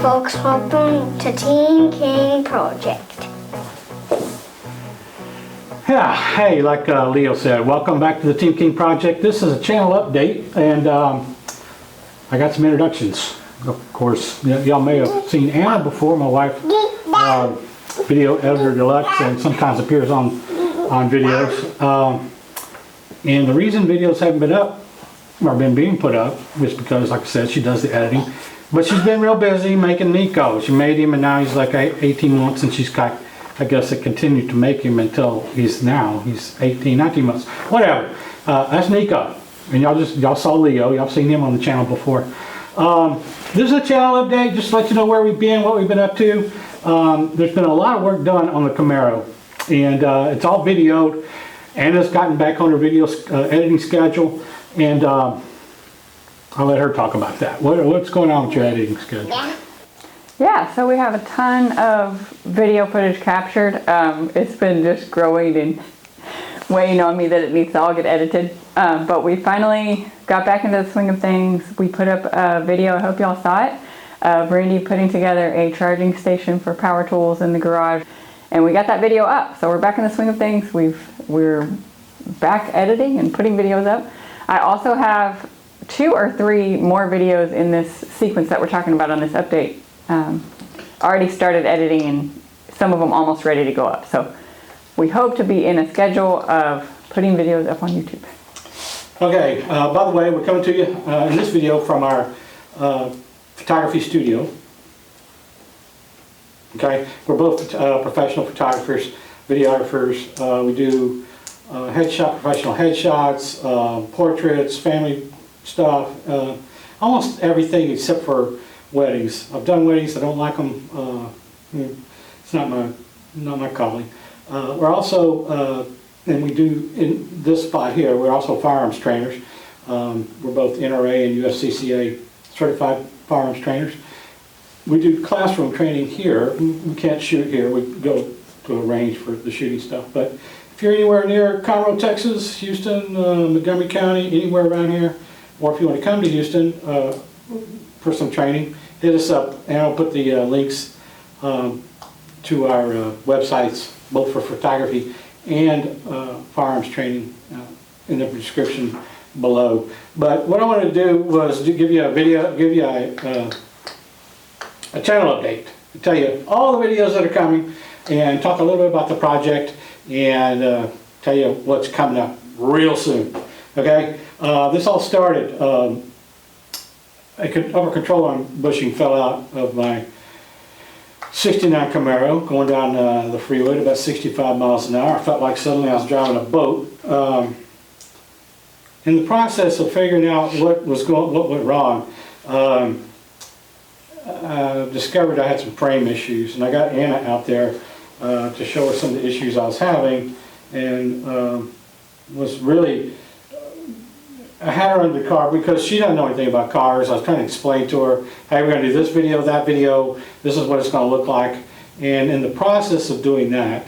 folks, welcome to Team King Project. Yeah, hey, like Leo said, welcome back to the Team King Project. This is a channel update, and I got some introductions. Of course, y'all may have seen Anna before, my wife, video editor deluxe, and sometimes appears on videos. And the reason videos haven't been up, or been being put up, is because, like I said, she does the editing. But she's been real busy making Nico. She made him, and now he's like 18 months, and she's got, I guess, it continued to make him until he's 18, 19 months, whatever. That's Nico, and y'all saw Leo. Y'all seen him on the channel before. This is a channel update, just to let you know where we've been, what we've been up to. There's been a lot of work done on the Camaro, and it's all videoed. Anna's gotten back on her video editing schedule, and I'll let her talk about that. What's going on with your editing schedule? Yeah, so we have a ton of video footage captured. It's been just growing and weighing on me that it needs to all get edited. But we finally got back into the swing of things. We put up a video, I hope y'all saw it, of Randy putting together a charging station for power tools in the garage. And we got that video up, so we're back in the swing of things. We're back editing and putting videos up. I also have 2 or 3 more videos in this sequence that we're talking about on this update. Already started editing, and some of them almost ready to go up. So we hope to be in a schedule of putting videos up on YouTube. Okay, by the way, we're coming to you in this video from our photography studio. Okay, we're both professional photographers, videographers. We do professional headshots, portraits, family stuff, almost everything except for weddings. I've done weddings. I don't like them. It's not my calling. We're also, and we do in this spot here, we're also firearms trainers. We're both NRA and USCCA certified firearms trainers. We do classroom training here. We can't shoot here. We go to a range for the shooting stuff. But if you're anywhere near Camaro, Texas, Houston, Montgomery County, anywhere around here, or if you want to come to Houston for some training, hit us up, and I'll put the links to our websites, both for photography and firearms training, in the description below. But what I wanted to do was to give you a video, a channel update, to tell you all the videos that are coming, and talk a little bit about the project, and tell you what's coming up real soon. Okay, this all started. A upper control arm bushing fell out of my '69 Camaro going down the freeway at about 65 miles an hour. I felt like suddenly I was driving a boat. In the process of figuring out what went wrong, I discovered I had some frame issues, and I got Anna out there to show her some of the issues I was having, and was really, I had her under the car because she doesn't know anything about cars. I was trying to explain to her, hey, we're going to do this video, that video, this is what it's going to look like. And in the process of doing that,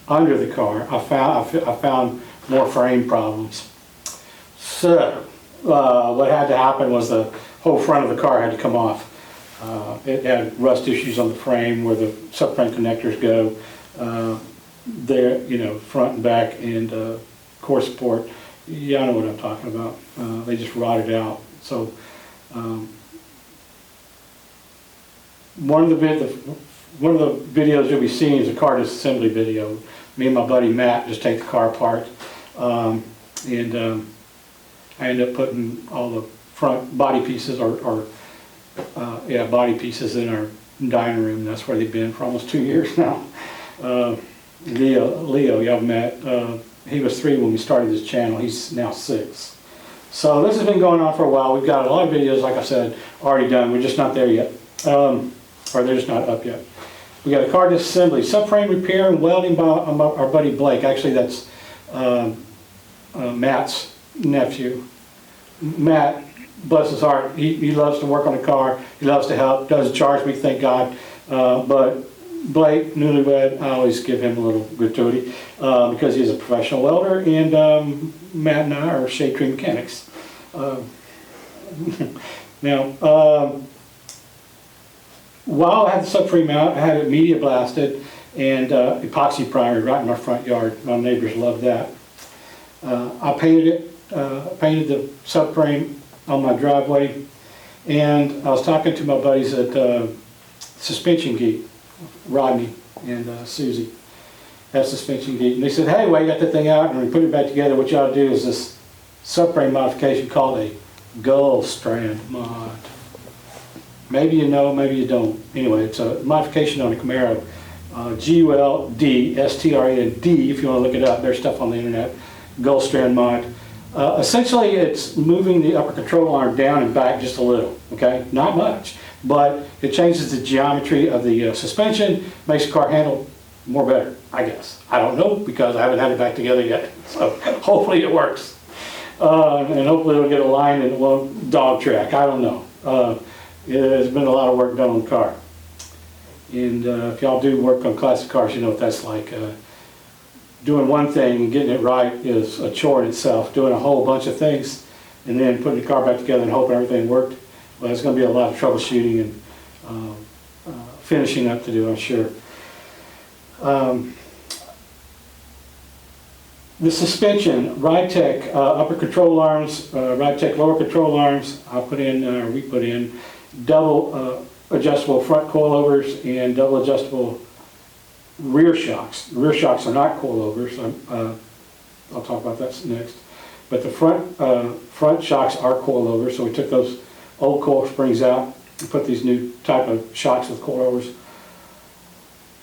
under the car, I found more frame problems. So what had to happen was the whole front of the car had to come off. It had rust issues on the frame where the subframe connectors go, there, you know, front and back, and core support. Yeah, I know what I'm talking about. They just rotted out. So one of the videos you'll be seeing is a car disassembly video. Me and my buddy Matt just take the car apart, and I end up putting all the front body pieces, body pieces in our dining room. That's where they've been for almost 2 years now. Leo, y'all met. He was 3 when we started this channel. He's now 6. So this has been going on for a while. We've got a lot of videos, like I said, already done. We're just not there yet. Or they're just not up yet. We got a car disassembly, subframe repair and welding by our buddy Blake. Actually, that's Matt's nephew. Matt, bless his heart, he loves to work on a car. He loves to help, doesn't charge me, thank God. But Blake, newlywed, I always give him a little gratuity because he's a professional welder, and Matt and I are shade tree mechanics. Now, while I had the subframe out, I had it media blasted and epoxy primer right in my front yard. My neighbors loved that. I painted it, painted the subframe on my driveway, and I was talking to my buddies at Suspension Geek, Rodney and Susie at Suspension Geek, and they said, hey, well, you got that thing out and we put it back together. What you ought to do is this subframe modification called a gull strand mod. Maybe you know, maybe you don't. Anyway, it's a modification on a Camaro. G-U-L-D-S-T-R-A-N-D, if you want to look it up. There's stuff on the internet. Gull strand mod. Essentially, it's moving the upper control arm down and back just a little, okay? Not much, but it changes the geometry of the suspension, makes the car handle more better, I guess. I don't know, because I haven't had it back together yet, so hopefully it works. And hopefully it'll get aligned and it won't dog track, I don't know. There's been a lot of work done on the car. And if y'all do work on classic cars, you know what that's like. Doing one thing and getting it right is a chore in itself. Doing a whole bunch of things and then putting the car back together and hoping everything worked, well, there's going to be a lot of troubleshooting and finishing up to do, I'm sure. The suspension, Ridetech upper control arms, Ridetech lower control arms, we put in double adjustable front coilovers and double adjustable rear shocks. The rear shocks are not coilovers. I'll talk about that next. But the front shocks are coilovers, so we took those old coil springs out and put these new type of shocks with coilovers.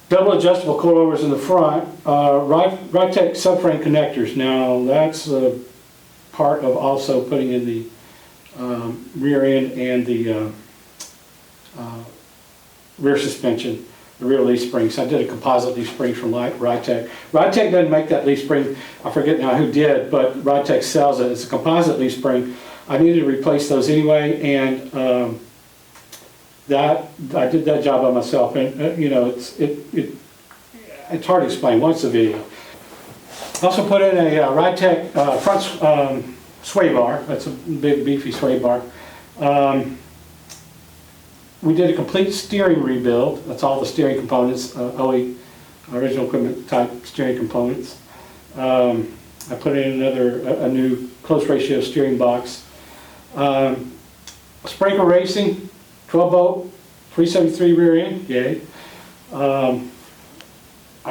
Double adjustable coilovers in the front. Ridetech subframe connectors. Now that's part of also putting in the rear end and the rear suspension, the rear leaf springs. I did a composite leaf spring from Ridetech. Ridetech doesn't make that leaf spring. I forget now who did, but Ridetech sells it. It's a composite leaf spring. I needed to replace those anyway, and I did that job by myself. And you know, it's hard to explain. Watch the video. Also put in a Ridetech front sway bar. That's a big beefy sway bar. We did a complete steering rebuild. That's all the steering components, OE, original equipment type steering components. I put in a new close ratio steering box. Sprinkle Racing, 12 volt, 373 rear end, yay. I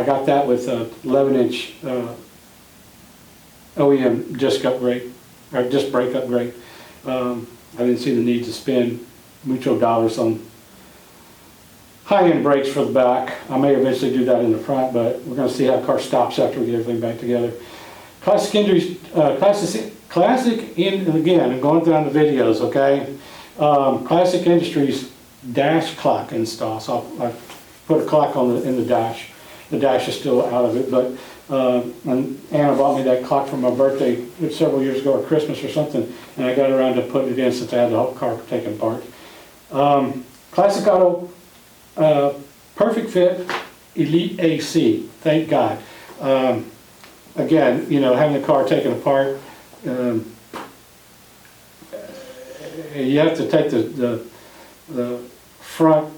got that with a 11-inch OEM disc upgrade, or disc brake upgrade. I didn't see the need to spend mucho dollars on high-end brakes for the back. I may eventually do that in the front, but we're going to see how the car stops after we get everything back together. And again, I'm going down the videos, okay? Classic Industries dash clock install. So I put a clock in the dash. The dash is still out of it, but and Anna bought me that clock for my birthday several years ago, or Christmas or something, and I got around to putting it in since I had the whole car taken apart. Classic Auto Perfect Fit Elite AC, thank God. Again, you know, having the car taken apart, you have to take the front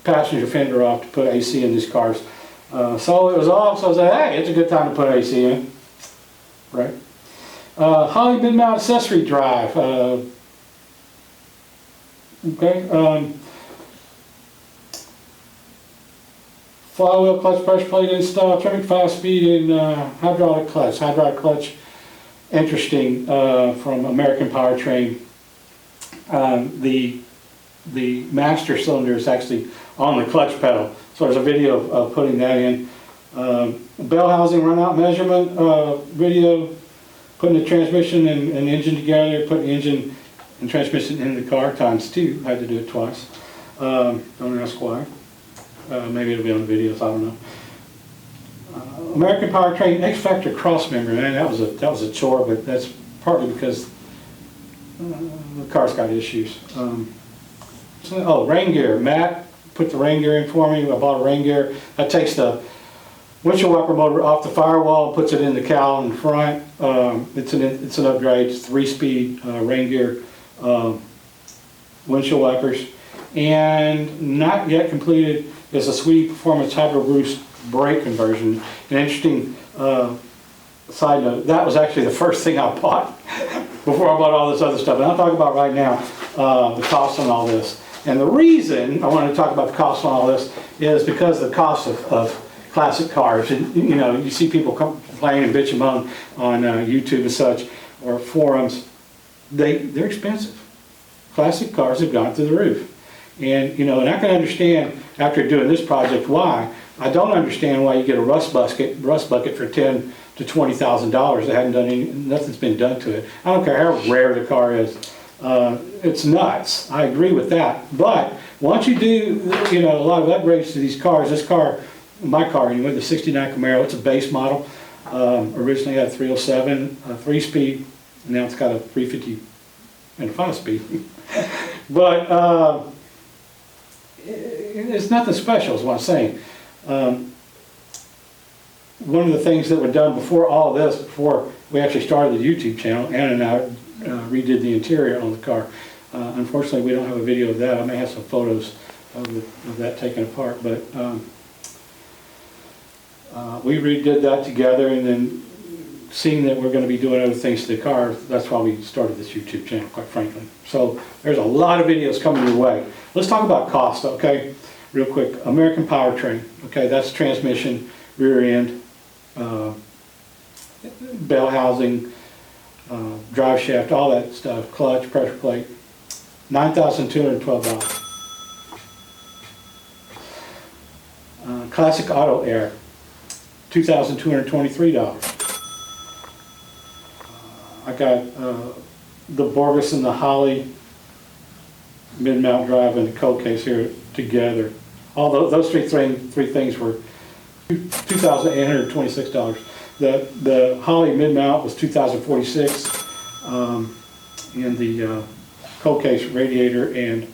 passenger fender off to put AC in these cars. So it was off, so I said, hey, it's a good time to put AC in, right? Holley mid-mount accessory drive. Okay. Flywheel clutch pressure plate install, trimming 5-speed and hydraulic clutch. Hydraulic clutch, interesting, from American Powertrain. The master cylinder is actually on the clutch pedal. So there's a video of putting that in. Bell housing runout measurement video, putting the transmission and engine together, putting the engine and transmission in the car ×2. I had to do it twice. Don't ask why. Maybe it'll be on the videos, I don't know. American Powertrain X-Factor cross member, man, that was a chore, but that's partly because the car's got issues. Rain gear. Matt put the rain gear in for me. I bought a rain gear. That takes the windshield wiper motor off the firewall and puts it in the cowl in front. It's an upgrade. It's 3-speed rain gear windshield wipers. And not yet completed is a Sweetie Performance Hydro Boost brake conversion. An interesting side note, that was actually the first thing I bought before I bought all this other stuff. And I'll talk about right now the cost on all this. And the reason I wanted to talk about the cost on all this is because of the cost of classic cars. And you know, you see people complain and bitch on YouTube and such, or forums. They're expensive. Classic cars have gone through the roof. And you know, and I can understand after doing this project why. I don't understand why you get a rust bucket for $10,000 to $20,000 that hadn't done nothing's been done to it. I don't care how rare the car is. It's nuts. I agree with that. But once you do, you know, a lot of upgrades to these cars, this car, my car anyway, the '69 Camaro, it's a base model. Originally had a 307, 3-speed. Now it's got a 350 and a 5-speed. But it's nothing special is what I'm saying. One of the things that were done before all of this, before we actually started the YouTube channel, Anna and I redid the interior on the car. Unfortunately, we don't have a video of that. I may have some photos of that taken apart, but we redid that together, and then seeing that we're going to be doing other things to the car, that's why we started this YouTube channel, quite frankly. So there's a lot of videos coming your way. Let's talk about cost, okay? Real quick. American Powertrain, okay? That's transmission, rear end, bell housing, drive shaft, all that stuff, clutch, pressure plate, $9,212. Classic Auto Air, $2,223. I got the Borges and the Holly mid-mount drive and the cold case here together. All those three things were $2,826. The Holly mid-mount was $2,046, and the cold case radiator and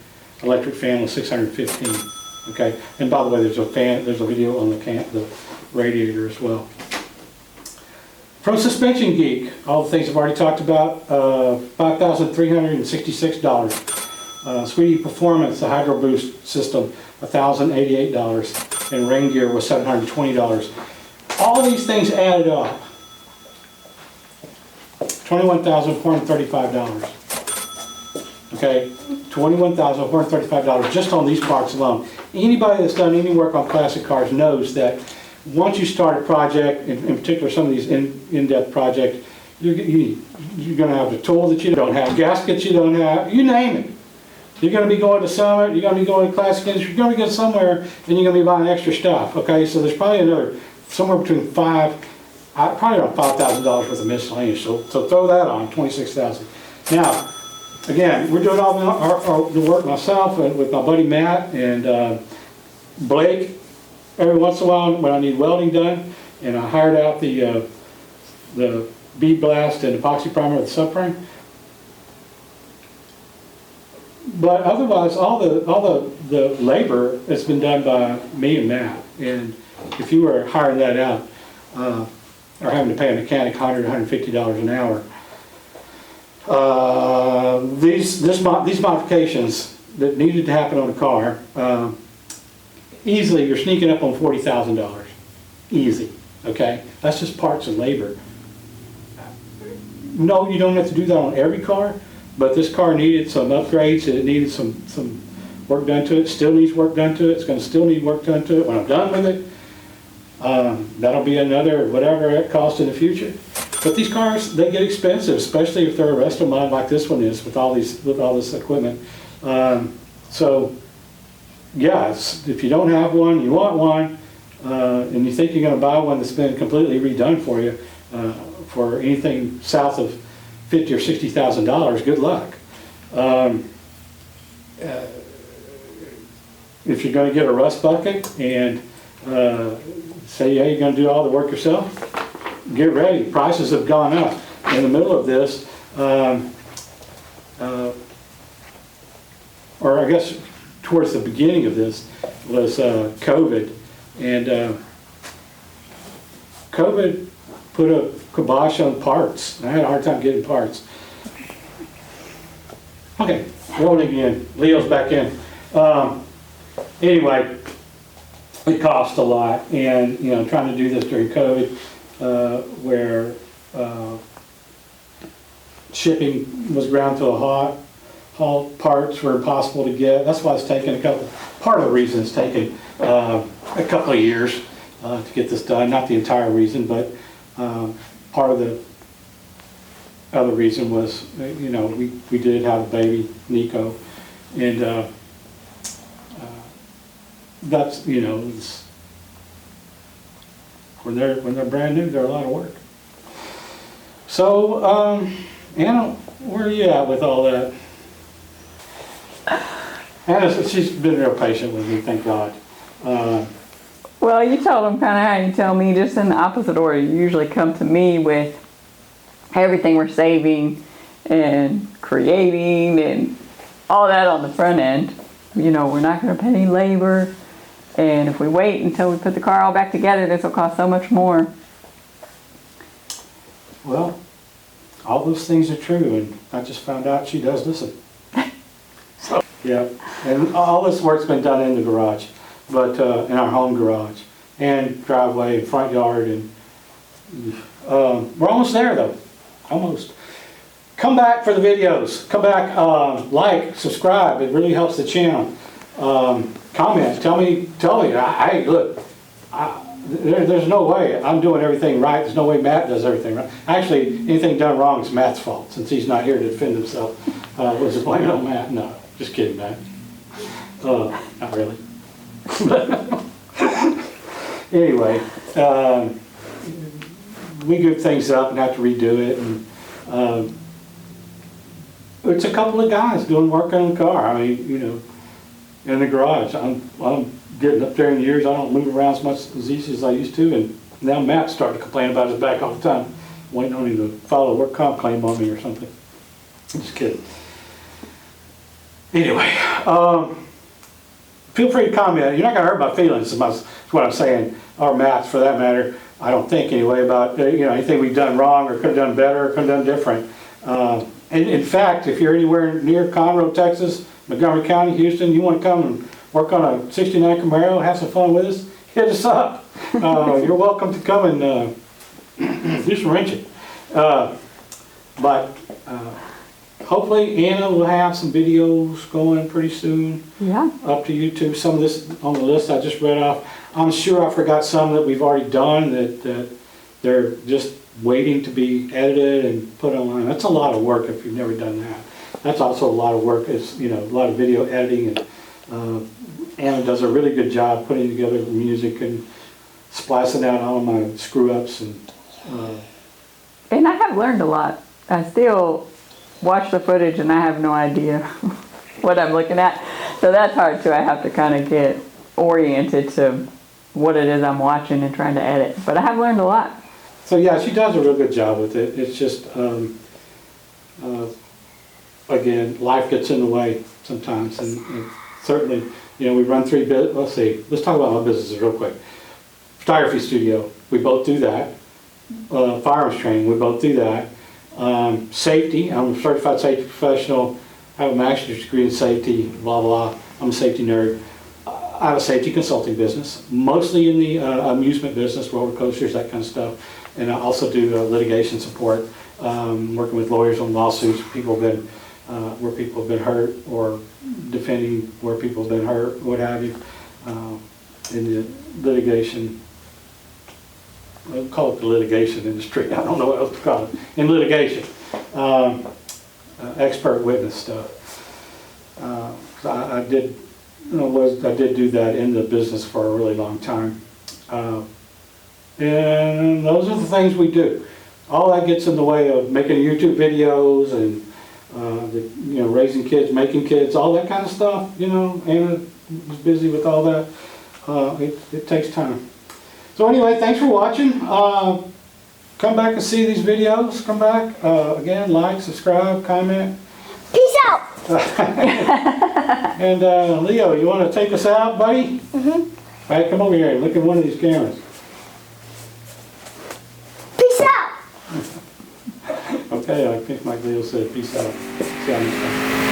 electric fan was $615. Okay, and by the way, there's a video on the radiator as well. Pro Suspension Geek, all the things I've already talked about, $5,366. Sweetie Performance, the Hydro Boost system, $1,088, and rain gear was $720. All these things added up, $21,435. Okay, $21,435 just on these parts alone. Anybody that's done any work on classic cars knows that once you start a project, in particular some of these in-depth projects, you're going to have the tool that you don't have, gaskets you don't have, you name it. You're going to be going to Summit, you're going to be going to Classic Industry, you're going to be going somewhere, and you're going to be buying extra stuff. Okay, so there's probably another, somewhere between probably around $5,000 worth of miscellaneous. So throw that on, $26,000. Now, again, we're doing all the work myself and with my buddy Matt and Blake. Every once in a while when I need welding done, and I hired out the bead blast and epoxy primer of the subframe. But otherwise, all the labor has been done by me and Matt. And if you were hiring that out, or having to pay a mechanic $100, $150 an hour, these modifications that needed to happen on a car, easily you're sneaking up on $40,000. Easy, okay? That's just parts and labor. No, you don't have to do that on every car, but this car needed some upgrades. It needed some work done to it. Still needs work done to it. It's going to still need work done to it when I'm done with it. That'll be another whatever it costs in the future. But these cars, they get expensive, especially if they're a resto mod like this one is with all this equipment. So yeah, if you don't have one, you want one, and you think you're going to buy one that's been completely redone for you, for anything south of $50,000 or $60,000, good luck. If you're going to get a rust bucket and say, yeah, you're going to do all the work yourself, get ready. Prices have gone up. In the middle of this, or I guess towards the beginning of this was COVID, and COVID put a kibosh on parts. I had a hard time getting parts. Okay, rolling in. Leo's back in. Anyway, it cost a lot, and trying to do this during COVID, where shipping was ground to a halt, parts were impossible to get. That's why it's taken part of the reason it's taken a couple of years to get this done. Not the entire reason, but part of the other reason was, we did have a baby, Nico, and that's, it's, when they're brand new, they're a lot of work. So, Anna, where are you at with all that? Anna, she's been real patient with me, thank God. Well, you told them kind of how you tell me, just in the opposite order. You usually come to me with everything we're saving and creating and all that on the front end. We're not going to pay any labor. And if we wait until we put the car all back together, this will cost so much more. Well, all those things are true, and I just found out she does listen. So, yeah, and all this work's been done in the garage, but in our home garage, and driveway, and front yard, and we're almost there though, almost. Come back for the videos. Come back, like, subscribe. It really helps the channel. Comment. Tell me. Hey, look. There's no way I'm doing everything right. There's no way Matt does everything right. Actually, anything done wrong is Matt's fault, since he's not here to defend himself. Was it blame it on Matt? No, just kidding, Matt. Not really. Anyway, we give things up and have to redo it, and it's a couple of guys doing work on the car. I mean, in the garage. I'm getting up there in years. I don't move around as easy as I used to, and now Matt's starting to complain about his back all the time, waiting on him to file a work comp claim on me or something. I'm just kidding. Anyway, feel free to comment. You're not going to hurt my feelings, is what I'm saying, or Matt's for that matter. I don't think anyway about anything we've done wrong or could have done better or could have done different. And in fact, if you're anywhere near Conroe, Texas, Montgomery County, Houston, you want to come and work on a 69 Camaro, have some fun with us, hit us up. You're welcome to come and do some wrenching. But hopefully Anna will have some videos going pretty soon. Yeah. Up to YouTube. Some of this on the list I just read off. I'm sure I forgot some that we've already done that they're just waiting to be edited and put online. That's a lot of work if you've never done that. That's also a lot of work. It's a lot of video editing, and Anna does a really good job putting together the music and splicing out all of my screw-ups. And I have learned a lot. I still watch the footage and I have no idea what I'm looking at. So that's hard too. I have to kind of get oriented to what it is I'm watching and trying to edit. But I have learned a lot. So yeah, she does a real good job with it. It's just, again, life gets in the way sometimes, and certainly, we run three let's talk about my businesses real quick. Photography studio, we both do that. Firearms training, we both do that. Safety, I'm a certified safety professional. I have a master's degree in safety, blah, blah. I'm a safety nerd. I have a safety consulting business, mostly in the amusement business, roller coasters, that kind of stuff. And I also do litigation support, working with lawyers on lawsuits, where people have been hurt, or defending where people have been hurt, what have you, in the litigation. I'll call it the litigation industry. I don't know what else to call it. In litigation, expert witness stuff. I did do that in the business for a really long time. And those are the things we do. All that gets in the way of making YouTube videos and raising kids, making kids, all that kind of stuff. Anna was busy with all that. It takes time. So anyway, thanks for watching. Come back and see these videos. Come back. Again, like, subscribe, comment. Peace out. And Leo, you want to take us out, buddy? Mm-hmm. All right, come over here and look at one of these cameras. Peace out. Okay, I think Mike Leo said peace out. See you next time.